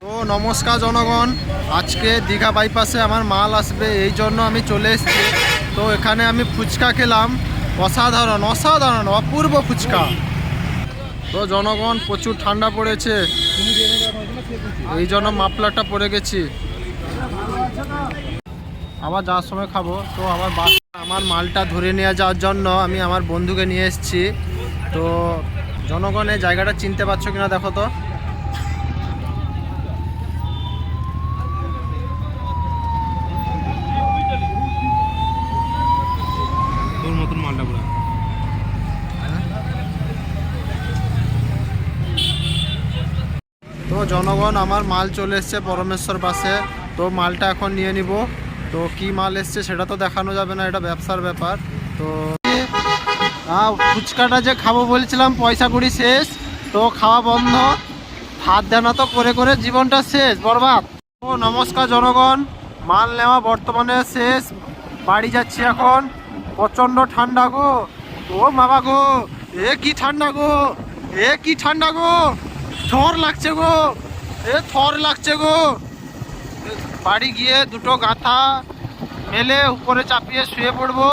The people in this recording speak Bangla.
তো নমস্কার জনগণ, আজকে দীঘা বাইপাসে আমার মাল আসবে, এই জন্য আমি চলে এসেছি। তো এখানে আমি ফুচকা খেলাম, অসাধারণ অসাধারণ অপূর্ব ফুচকা। তো জনগণ, প্রচুর ঠান্ডা পড়েছে, এই জন্য মাফলারটা পরে গেছি। আবার যাওয়ার সময় খাবো। তো আমার মালটা ধরে নিয়ে যাওয়ার জন্য আমি আমার বন্ধুকে নিয়ে এসেছি। তো জনগণ, এই জায়গাটা চিনতে পারছো কিনা দেখো তো। তোর মতন মালটা পুরো। তো জনগণ, আমার মাল চলে এসছে পরমেশ্বর বাসে। তো মালটা এখন নিয়ে নিব। তো কি মাল এসছে সেটা তো দেখানো যাবে না, এটা ব্যবসার ব্যাপার। তো ফুচকাটা যে খাবো বলছিলাম, পয়সা কুড়ি শেষ, তো খাওয়া বন্ধ। হাত দেনা তো করে করে জীবনটা শেষ, বরবাদ। ও নমস্কার জনগণ, মাল নেওয়া বর্তমানে শেষ, বাড়ি যাচ্ছি এখন। প্রচণ্ড ঠান্ডা গো, ও বাবা গো, এ কি ঠান্ডা গো, এ কি ঠান্ডা গো, থর লাগছে গো, এ থর লাগছে গো। বাড়ি গিয়ে দুটো গাঁথা মেলে উপরে চাপিয়ে শুয়ে পড়বো।